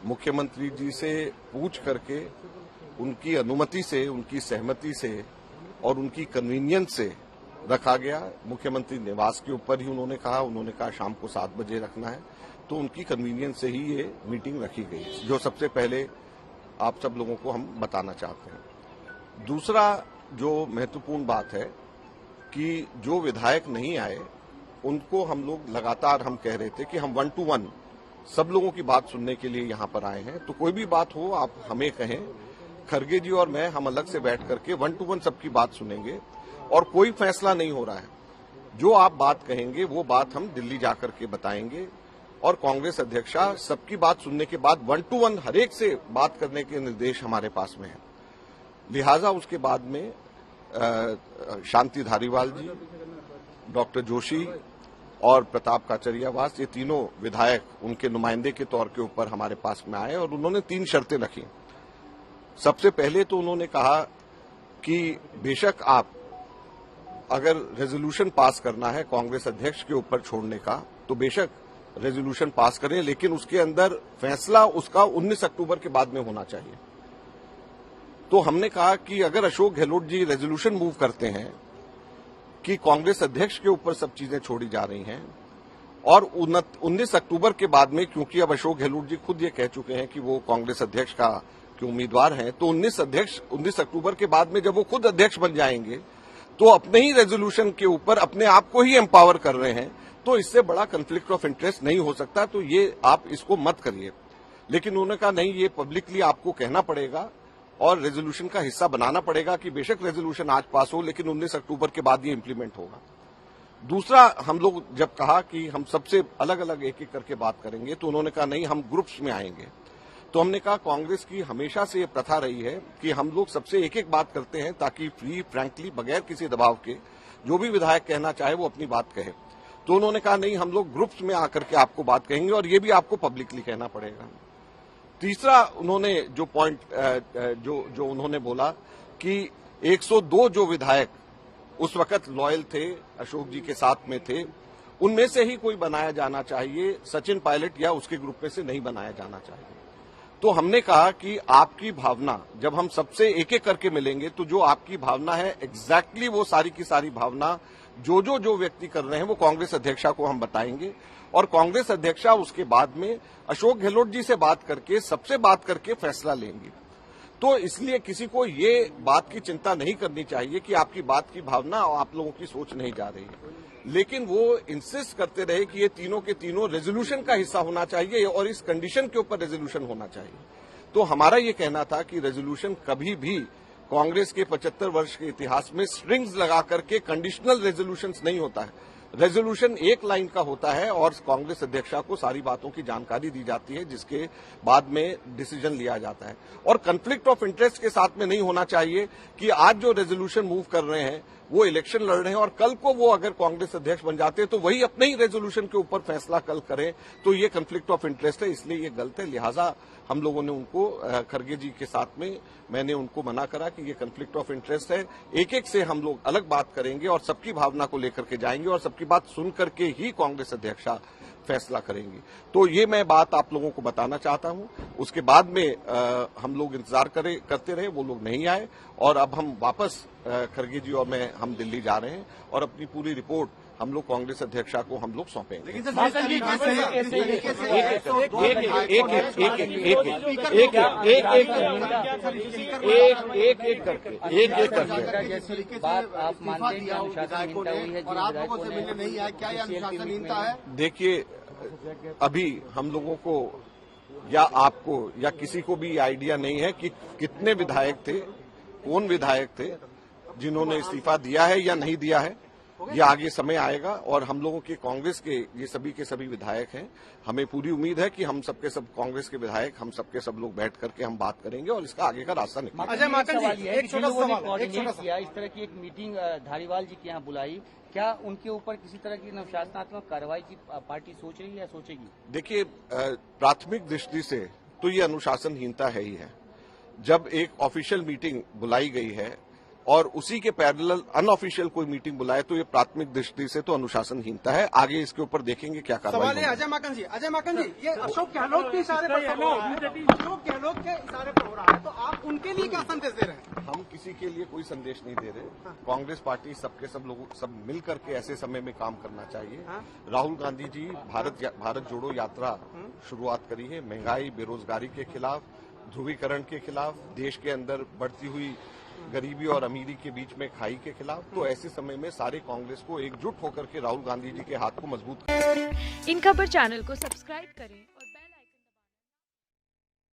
मुख्यमंत्री जी से पूछ करके उनकी अनुमति से, उनकी सहमति से और उनकी कन्वीनियंस से रखा गया। मुख्यमंत्री निवास के ऊपर ही उन्होंने कहा शाम को 7 बजे रखना है, तो उनकी कन्वीनियंस से ही ये मीटिंग रखी गई, जो सबसे पहले आप सब लोगों को हम बताना चाहते हैं। दूसरा जो महत्वपूर्ण बात है कि जो विधायक नहीं आए उनको हम लोग लगातार हम कह रहे थे कि हम 1 to 1 सब लोगों की बात सुनने के लिए यहां पर आए हैं, तो कोई भी बात हो आप हमें कहें, खरगे जी और मैं हम अलग से बैठ करके 1 to 1 सबकी बात सुनेंगे और कोई फैसला नहीं हो रहा है। जो आप बात कहेंगे वो बात हम दिल्ली जाकर के बताएंगे और कांग्रेस अध्यक्षा सबकी बात सुनने के बाद 1 to 1 हरेक से बात करने के निर्देश हमारे पास में है। लिहाजा उसके बाद में शांति धारीवाल जी, डॉक्टर जोशी और प्रताप काचरियावास, ये तीनों विधायक उनके नुमाइंदे के तौर के ऊपर हमारे पास में आए और उन्होंने 3 शर्तें रखी। सबसे पहले तो उन्होंने कहा कि बेशक आप अगर रेजोल्यूशन पास करना है कांग्रेस अध्यक्ष के ऊपर छोड़ने का तो बेशक रेजोल्यूशन पास करें, लेकिन उसके अंदर फैसला उसका 19 अक्टूबर के बाद में होना चाहिए। तो हमने कहा कि अगर अशोक गहलोत जी रेजोल्यूशन मूव करते हैं कि कांग्रेस अध्यक्ष के ऊपर सब चीजें छोड़ी जा रही हैं और 19 अक्टूबर के बाद में, क्योंकि अब अशोक गहलोत जी खुद ये कह चुके हैं कि वो कांग्रेस अध्यक्ष का के उम्मीदवार हैं, तो 19 अक्टूबर के बाद में जब वो खुद अध्यक्ष बन जाएंगे तो अपने ही रेजोल्यूशन के ऊपर अपने आप को ही एम्पावर कर रहे हैं, तो इससे बड़ा कन्फ्लिक्ट ऑफ इंटरेस्ट नहीं हो सकता, तो ये आप इसको मत करिए। लेकिन उन्होंने कहा नहीं, ये पब्लिकली आपको कहना पड़ेगा और रेजोल्यूशन का हिस्सा बनाना पड़ेगा कि बेशक रेजोल्यूशन आज पास हो लेकिन 19 अक्टूबर के बाद ये इंप्लीमेंट होगा। दूसरा, हम लोग जब कहा कि हम सबसे अलग अलग एक एक करके बात करेंगे तो उन्होंने कहा नहीं, हम ग्रुप्स में आएंगे। तो हमने कहा कांग्रेस की हमेशा से ये प्रथा रही है कि हम लोग सबसे एक एक बात करते हैं ताकि फ्री फ्रैंकली बगैर किसी दबाव के जो भी विधायक कहना चाहे वो अपनी बात कहे। तो उन्होंने कहा नहीं, हम लोग ग्रुप्स में आकर के आपको बात कहेंगे और ये भी आपको पब्लिकली कहना पड़ेगा। तीसरा, उन्होंने जो पॉइंट जो उन्होंने बोला कि 102 जो विधायक उस वक्त लॉयल थे, अशोक जी के साथ में थे, उनमें से ही कोई बनाया जाना चाहिए, सचिन पायलट या उसके ग्रुप में से नहीं बनाया जाना चाहिए। तो हमने कहा कि आपकी भावना, जब हम सबसे एक एक करके मिलेंगे तो जो आपकी भावना है एग्जैक्टली वो सारी की सारी भावना जो व्यक्ति कर रहे हैं वो कांग्रेस अध्यक्षा को हम बताएंगे और कांग्रेस अध्यक्षा उसके बाद में अशोक गहलोत जी से बात करके, सबसे बात करके फैसला लेंगी। तो इसलिए किसी को ये बात की चिंता नहीं करनी चाहिए कि आपकी बात की भावना और आप लोगों की सोच नहीं जा रही है, लेकिन वो इंसिस्ट करते रहे कि ये तीनों के तीनों रेजोल्यूशन का हिस्सा होना चाहिए और इस कंडीशन के ऊपर रेजोल्यूशन होना चाहिए। तो हमारा ये कहना था कि रेजोल्यूशन कभी भी कांग्रेस के 75 वर्ष के इतिहास में स्ट्रिंग्स लगा करके कंडीशनल रेजोल्यूशन नहीं होता है। रेजोल्यूशन एक लाइन का होता है और कांग्रेस अध्यक्षा को सारी बातों की जानकारी दी जाती है जिसके बाद में डिसीजन लिया जाता है। और कन्फ्लिक्ट ऑफ इंटरेस्ट के साथ में नहीं होना चाहिए कि आज जो रेजोल्यूशन मूव कर रहे हैं वो इलेक्शन लड़ रहे हैं और कल को वो अगर कांग्रेस अध्यक्ष बन जाते हैं तो वही अपने ही रेजोल्यूशन के ऊपर फैसला कल करें, तो ये कन्फ्लिक्ट ऑफ इंटरेस्ट है, इसलिए ये गलत है। लिहाजा हम लोगों ने उनको, खरगे जी के साथ में मैंने उनको मना करा कि ये कन्फ्लिक्ट ऑफ इंटरेस्ट है, एक एक से हम लोग अलग बात करेंगे और सबकी भावना को लेकर के जाएंगे और सबकी बात सुन करके ही कांग्रेस अध्यक्षा फैसला करेंगी। तो ये मैं बात आप लोगों को बताना चाहता हूं। उसके बाद में हम लोग इंतजार करते रहे, वो लोग नहीं आए और अब हम वापस खरगे जी और मैं हम दिल्ली जा रहे हैं और अपनी पूरी रिपोर्ट हम लोग कांग्रेस अध्यक्षा को हम लोग सौंपेंगे। एक करके बात आप मानते हैं कि अनुशासनहीनता हुई है, और आप लोगों से मिलने नहीं आए, क्या यह अनुशासनहीनता है? देखिए, अभी हम लोगों को या आपको या किसी को भी आइडिया नहीं है कि कितने विधायक थे, कौन विधायक थे जिन्होंने इस्तीफा दिया है या नहीं दिया है। ये आगे समय आएगा और हम लोगों के कांग्रेस के ये सभी के सभी विधायक हैं। हमें पूरी उम्मीद है कि हम सबके सब कांग्रेस के विधायक, हम सबके सब लोग बैठ करके हम बात करेंगे और इसका आगे का रास्ता निकालेंगे। अजय माकन जी, एक छोटा सवाल, इस तरह की एक मीटिंग धारीवाल जी के यहाँ बुलाई, क्या उनके ऊपर किसी तरह की अनुशासनात्मक कार्रवाई की पार्टी सोच रही है या सोचेगी? देखिए, प्राथमिक दृष्टि से तो ये अनुशासनहीनता है ही है। जब एक ऑफिशियल मीटिंग बुलाई गई है और उसी के पैरेलल अनऑफिशियल कोई मीटिंग बुलाए तो ये प्राथमिक दृष्टि से तो अनुशासनहीनता है। आगे इसके ऊपर देखेंगे क्या कार्रवाई सवाल है होगी। अजय माकन जी, ये अशोक गहलोत के इशारे पर सब हो रहा है, अशोक गहलोत के इशारे पर हो रहा है, तो आप उनके लिए क्या संदेश दे रहे हैं? हम किसी के लिए कोई संदेश नहीं दे रहे। कांग्रेस पार्टी सबके सब लोगों सब मिल करके ऐसे समय में काम करना चाहिए। राहुल गांधी जी भारत जोड़ो यात्रा शुरुआत करी है, महंगाई बेरोजगारी के खिलाफ, ध्रुवीकरण के खिलाफ, देश के अंदर बढ़ती हुई गरीबी और अमीरी के बीच में खाई के खिलाफ। तो ऐसे समय में सारे कांग्रेस को एकजुट होकर के राहुल गांधी जी के हाथ को मजबूत इन खबर चैनल को सब्सक्राइब करें।